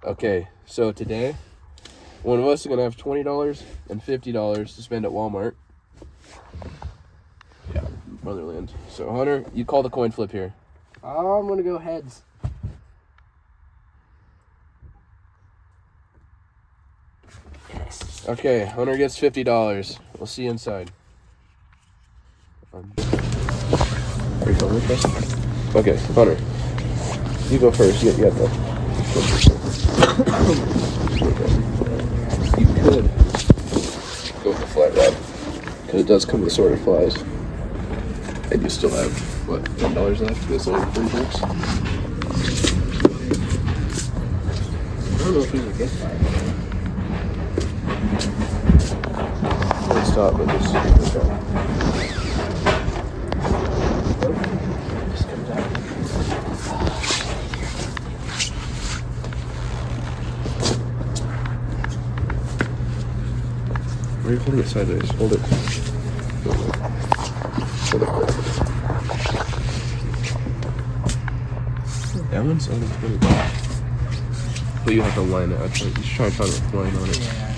Okay, so today, one of us is going to have $20 and $50 to spend at Walmart. Yeah, Motherland. So, Hunter, you call the coin flip here. I'm going to go heads. Yes. Okay, Hunter gets $50. We'll see you inside. Are you going first? Okay, Hunter. You go first. You got the... You could go with the flat rod, because it does come with assorted flies. And you still have, what, $10 left? That's only $3. I don't know if he's a good fire. Don't stop, but just comes out. Why are you holding it sideways? Hold it. Hold it. That one's only 20 bucks. But you have to line it. You should try and find a line on it. Yeah.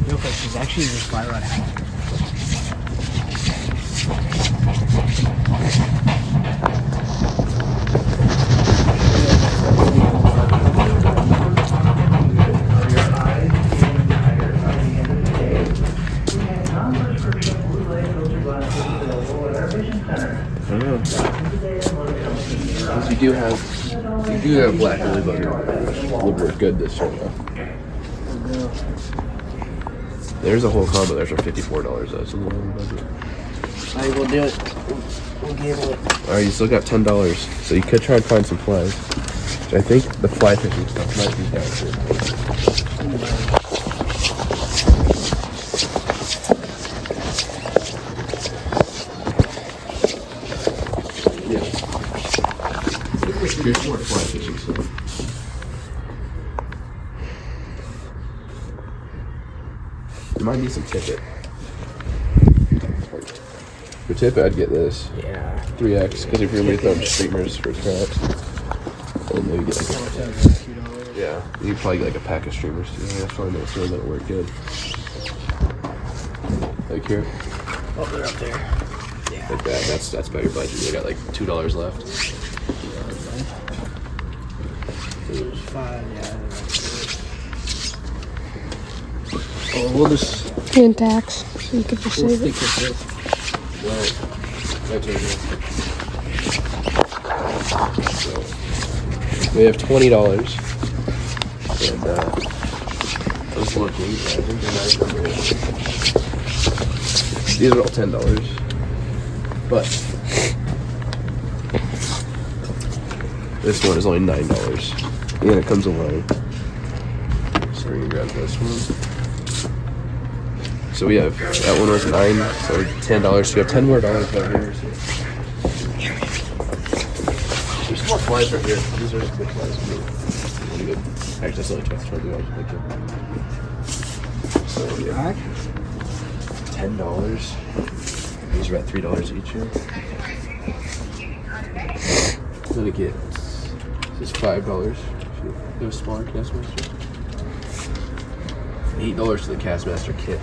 No, because she's actually just fly rod hat. I don't know. Because you do have black lily bugger, which would work good this year though. There's a whole combo there for $54. That's a little budget. Alright, we'll do it. We'll give it. Alright, you still got $10. So you could try and find some flies. Which I think the fly fishing stuff might be down here. Here's more fly fishing stuff. There might be some tippet. For tippet, I'd get this. Yeah. 3X, because if you're going to throw streamers for traps, and maybe get like yeah, you probably get like a pack of streamers too. That's probably not really gonna work good. Like here. Oh, they're up there. Yeah. Like that. That's about your budget. You got like $2 left. There's 5, yeah. Oh, we'll just... And tax, so you could just We'll save stick it. with this. Right. So, we have $20. And, I was looking. I think they're nice. These are all $10. But, this one is only $9. And it comes alone. So we're gonna grab this one. So we have, that one was $9, so $10. So we have $10 more right here. So. There's more flies right here. These are good flies. Really good. Actually, that's only $12. So yeah, $10. These are at $3 each here. Then it gets this $5. There's smaller Castmaster. $8 for the Castmaster kit.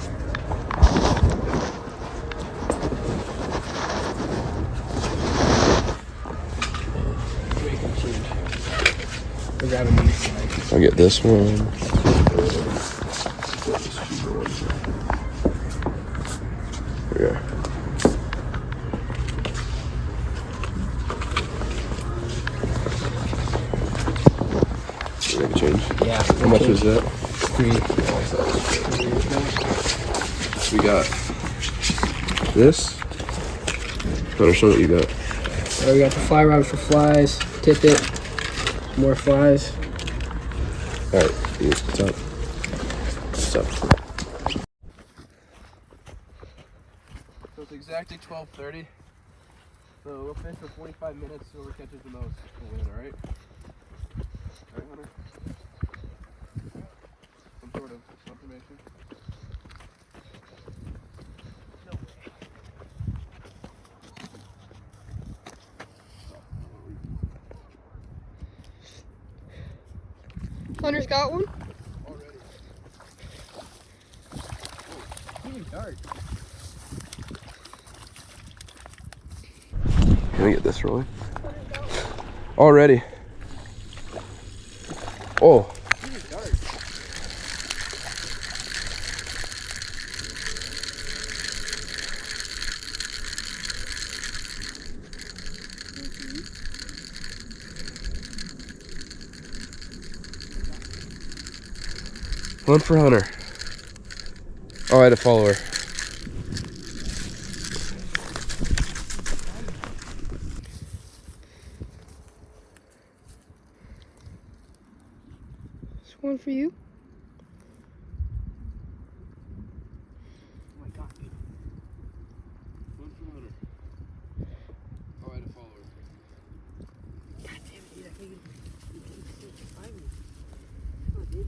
We're grabbing these. I'll get this one. There we go. You ready to change? Yeah. How much is that? 3. We got this. Better show what you got. We got the fly rod for flies, tippet, more flies. Alright, what's up? What's up? So it's exactly 12:30. So we'll fish for 45 minutes. Whoever catches the most will win, alright? Alright, Hunter? Some sort of confirmation? Hunter's got one. Already. Even dark. Can we get this rolling? Already. Oh. Even dark. One for Hunter. Oh, I had a follower. It's one for you. Oh my god, dude. One for Hunter. Oh, I had a follower. God damn it, dude. I can't even find me. Oh, dude.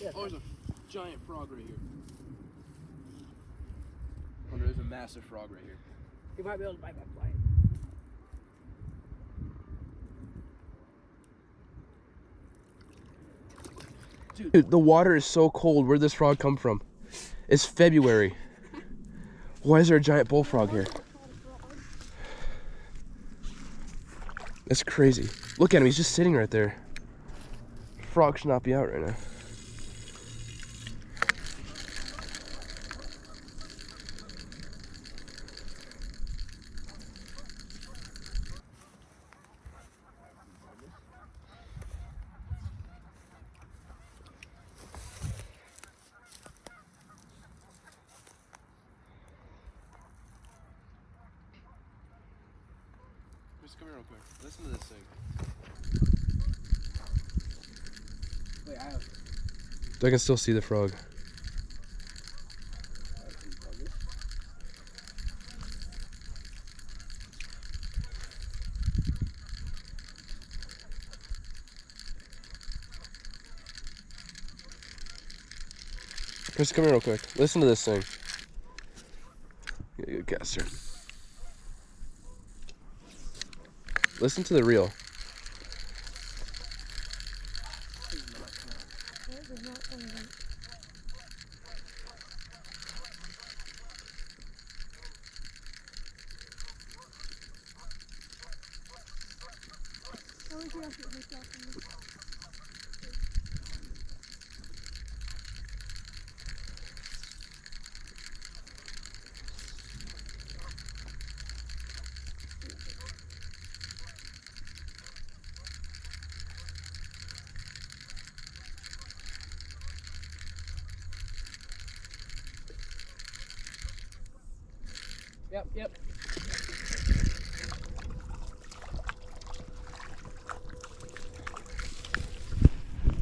Yeah, Oh, there's a giant frog right here. Hunter, there's a massive frog right here. you might be able to bite that fly. Dude, the water is so cold. Where'd this frog come from? It's February. Why is there a giant bullfrog here? That's crazy. Look at him, he's just sitting right there. Frog should not be out right now. Just come here real quick. Listen to this thing. Wait, I have. I can still see the frog. Chris, come here real quick. Listen to this thing. Get a good caster. Listen to the reel. Yep.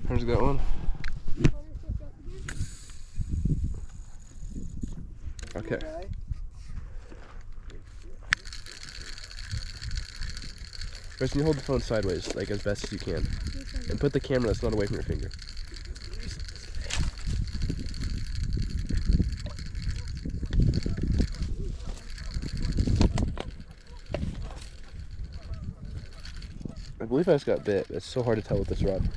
Where's that one? Okay. Chris, can you hold the phone sideways, like as best as you can? And put the camera that's not away from your finger. I believe I just got bit. It's so hard to tell with this rod.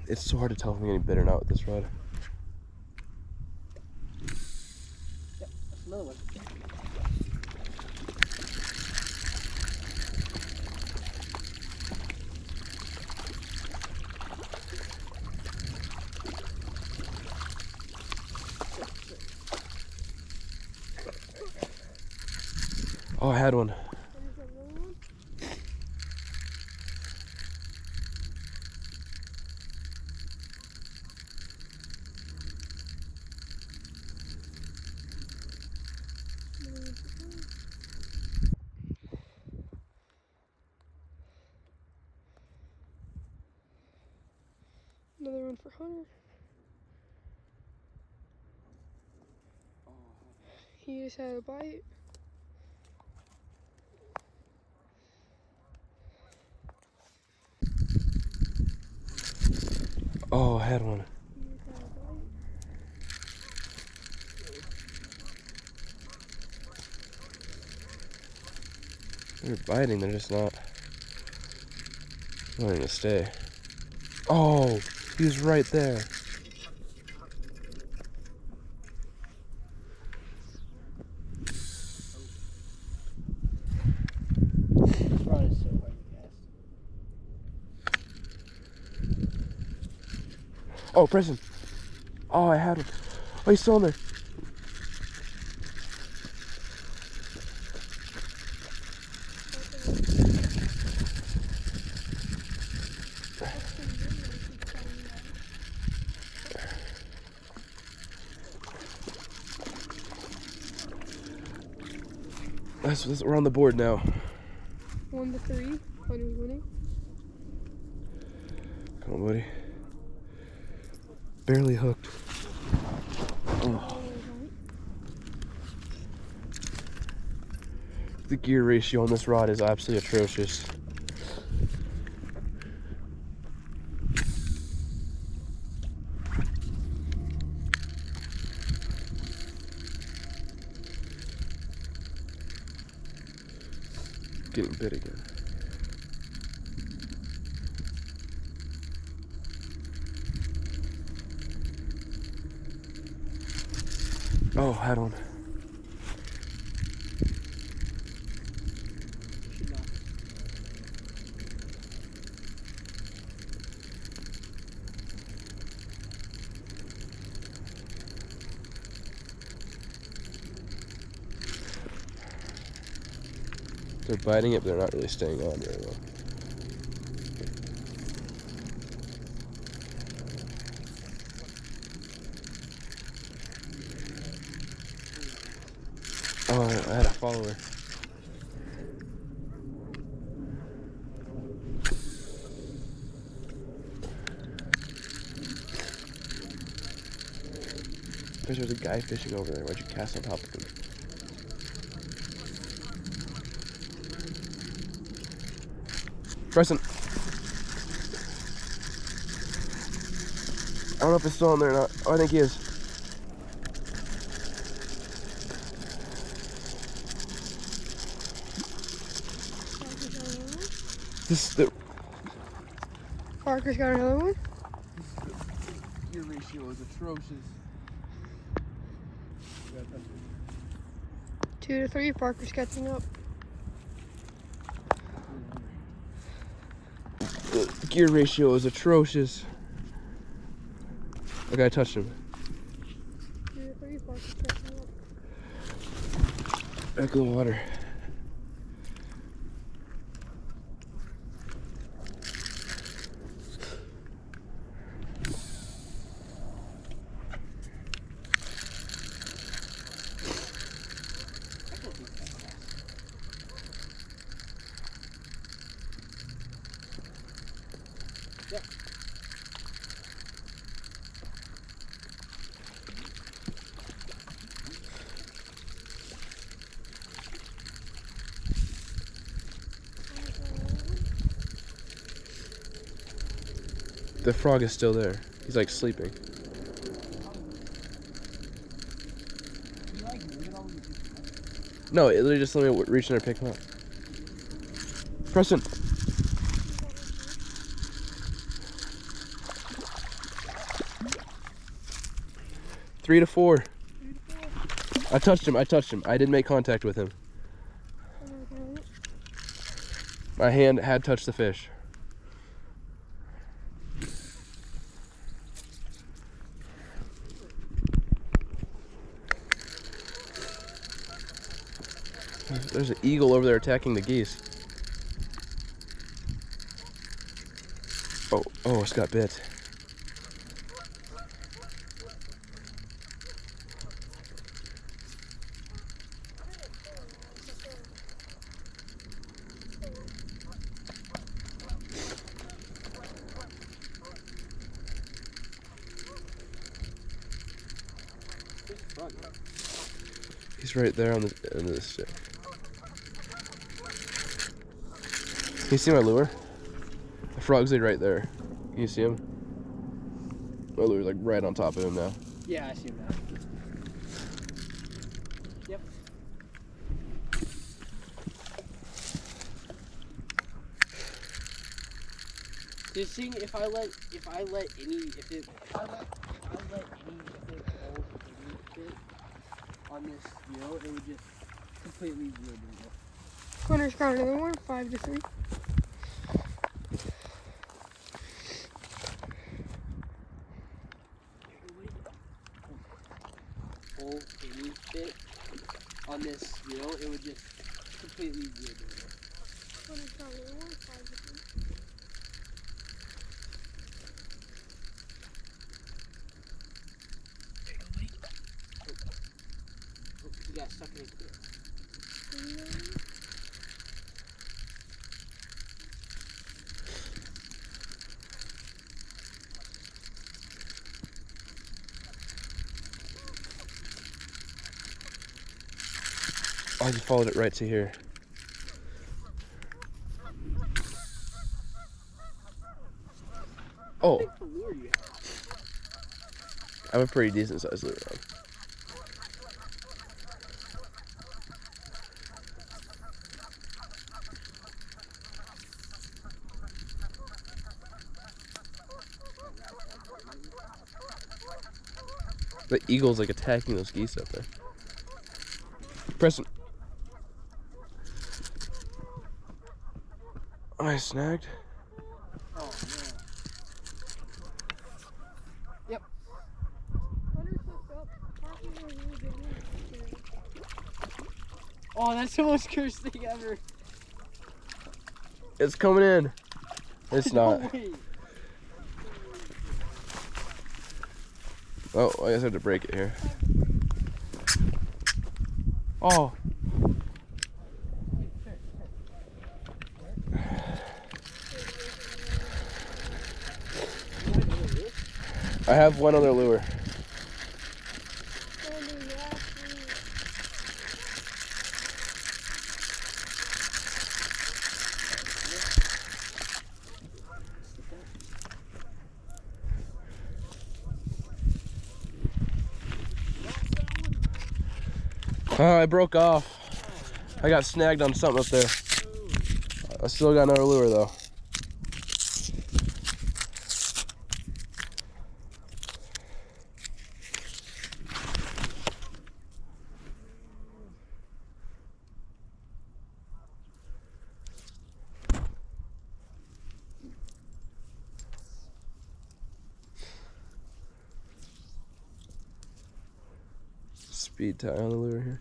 It's so hard to tell if I'm getting bit or not with this rod. Yep, that's another one. Oh, I had one. Another one for Hunter. He just had a bite. had one. They're biting, they're just not wanting to stay. Oh, he's right there. Rod is so hard to cast. Oh, Preston. Oh, I had him. Oh, he's still in there. We're on the board now. 1-3. Hunter's winning. Come on, buddy. Barely hooked. Oh. The gear ratio on this rod is absolutely atrocious. Getting bit again. Oh, had one. They're biting it, but they're not really staying on very well. Oh, I had a follower. There's a guy fishing over there. Why'd you cast on top of him? Preston. I don't know if it's still on there or not. Oh, I think he is. This the Parker's got another one. gear ratio is atrocious. 2-3. Parker's catching up. The gear ratio is atrocious. Okay, I touched him. 2-3. Parker's catching up. Back in the water. The frog is still there. He's like sleeping. No, it literally just let me reach in there and pick him up. Preston. Three to four. I touched him. I didn't make contact with him. My hand had touched the fish. There's an eagle over there attacking the geese. Oh, it's got bit. He's right there on the end of the stick. Can you see my lure? The frog's like right there. Can you see him? My lure's like right on top of him now. Yeah, I see that. Yep. Just seeing if I let any fit on this reel, it would just completely ruin it. Hunter's got another one, 5 to 3. Pull any fit on this reel, it would just completely ruin it. Hunter's got another one, 5 to 3. You got stuck in it. I just followed it right to here. Oh, What lure you have? I have a pretty decent sized lure on. The eagle's like attacking those geese up there. Preston. I snagged. Oh man. Yep. Hunter's hooked up. Parking where he was getting in. Oh, that's the most cursed thing ever. It's coming in. It's not. No way. Oh, I guess I have to break it here. Oh. I have one other lure. I broke off. I got snagged on something up there. I still got another lure though. Speed tie on the lure here.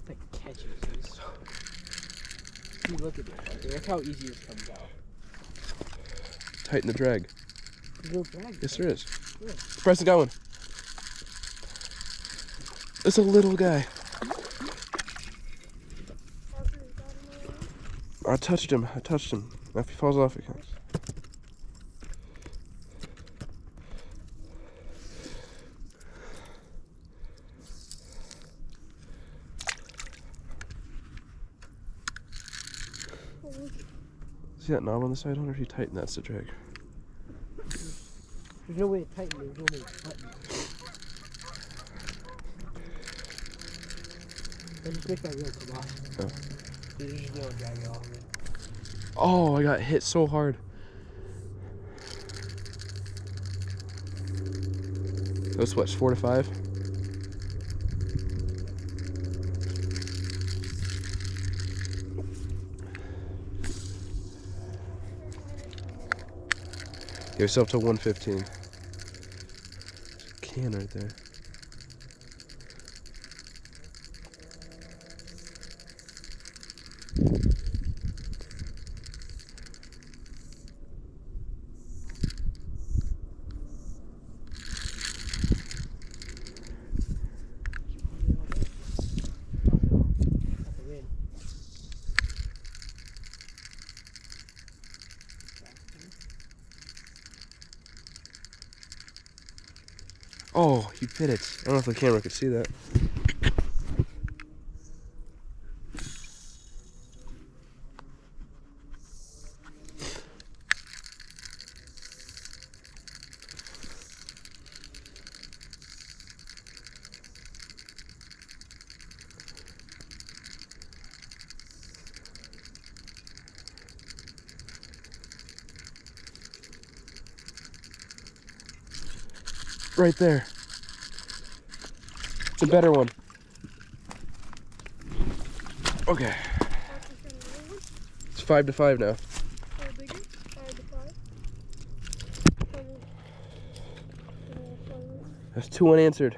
Like catches this. You look at it. Look how easy this comes out. Tighten the drag. There's no drag. Yes, there is. Yeah. Preston got one. It's a little guy. I touched him. If he falls off, he counts. See that knob on the side, Hunter? If you tighten, that's the drag. There's no way to tighten it. There's no way to button it. I just make that reel come off. Oh. There's just no drag at all. Oh, I got hit so hard. Those what, 4 to 5? Give yourself to 115. Can right there. Oh, he bit it. I don't know if the camera could see that. Right there. It's a better one. Okay. It's 5-5 now. That's 2 unanswered.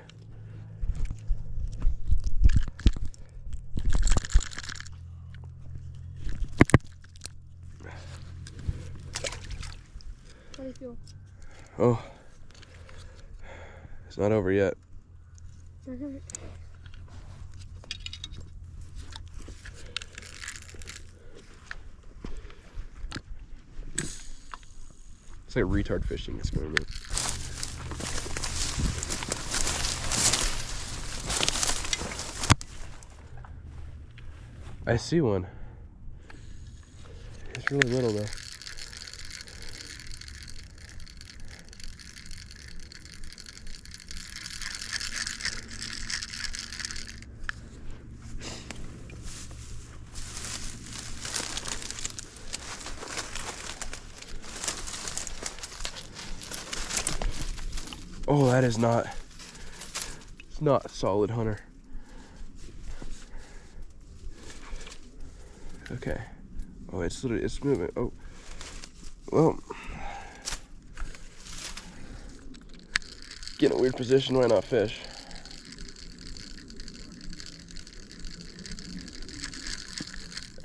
How do you feel? Oh. It's not over yet. It's like retard fishing experiment. I see one. It's really little though. Oh, that is not. It's not a solid, Hunter. Okay. Oh, it's literally, it's moving. Oh. Well. Get in a weird position, why not fish?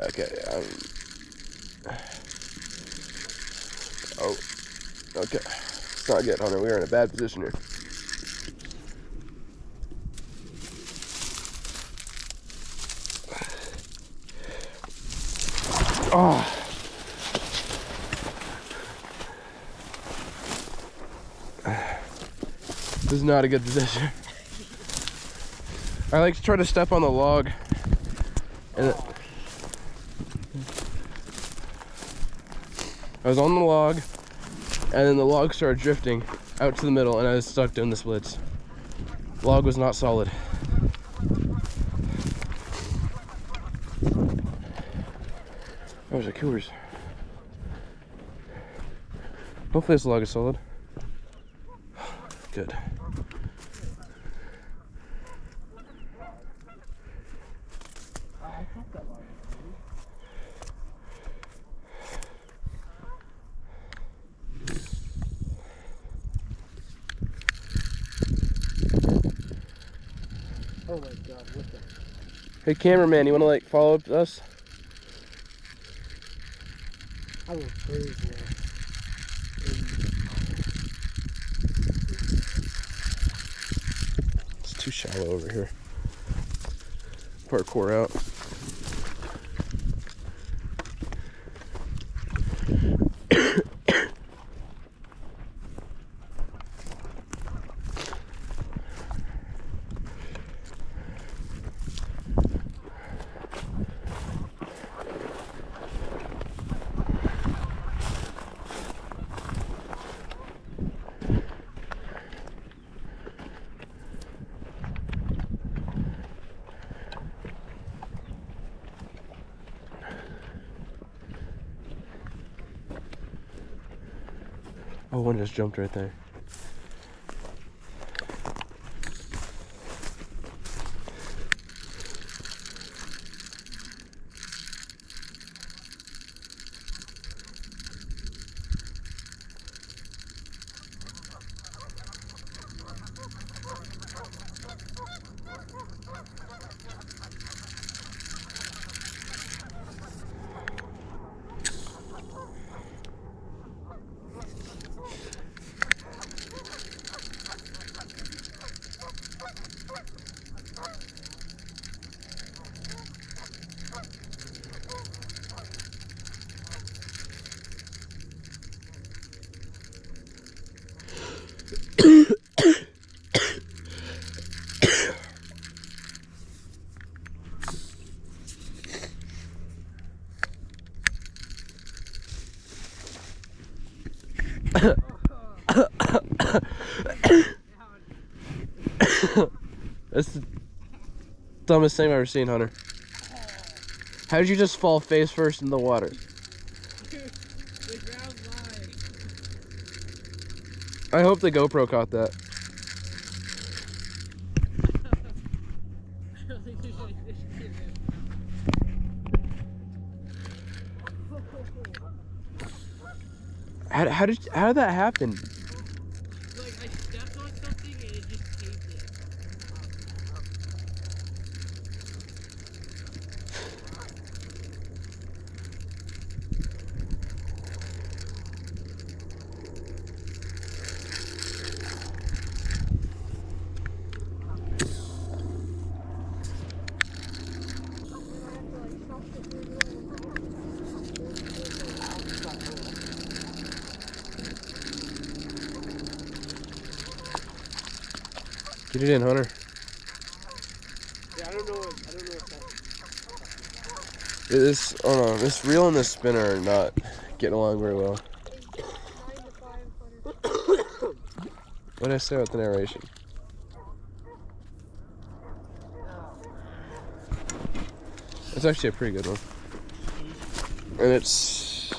Okay, oh. Okay. It's not good, Hunter. We are in a bad position here. Oh. This is not a good position. I like to try to step on the log. And I was on the log, and then the log started drifting out to the middle, and I was stuck doing the splits. Log was not solid. Oh, there's a Coors. Hopefully this log is solid. Good. Oh my god, what the? Hey cameraman, you wanna like follow up with us? I will freeze now. It's too shallow over here. Parkour out. Oh, one just jumped right there. That's the dumbest thing I've ever seen, Hunter. How did you just fall face first in the water? The ground's lying. I hope the GoPro caught that. I don't think there's any fish in it. How did that happen? Like, I stepped on something and it just caved in. Get it in, Hunter. Yeah, I don't know if This reel and this spinner are not getting along very well. 9 to 5, Hunter. What did I say about the narration? It's actually a pretty good one. And it's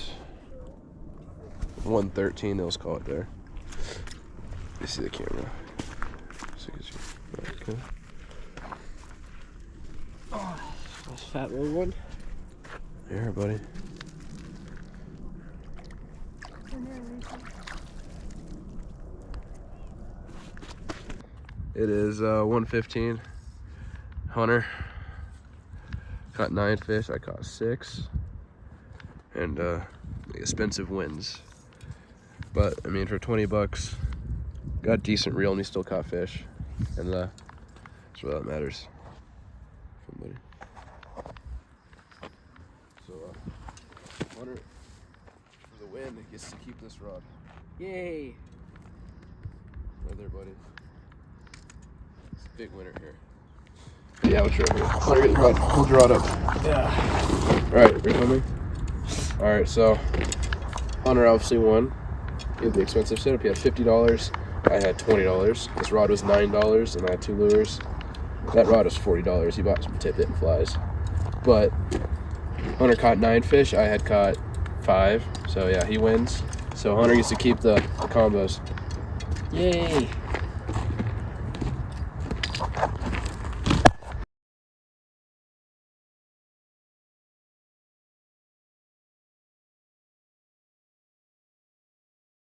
113, let's call it there. You see the camera. Okay. That's fat little one. Here, buddy. It is 1:15. Hunter caught 9 fish. I caught 6. And the expensive wins. But I mean, for 20 bucks, got a decent reel and he still caught fish. And that's what that matters. Somebody. So Hunter, for the win, gets to keep this rod. Yay. Right there, buddy. It's a big winner here. Yeah, we'll try here. Hunter, get the rod. Hold your rod up. Yeah. Alright, are you filming? Alright, so Hunter obviously won. He had the expensive setup. He had $50. I had $20. This rod was $9, and I had 2 lures. That rod was $40. He bought some tip and flies. But Hunter caught 9 fish. I had caught 5. So yeah, he wins. So Hunter gets to keep the combos. Yay.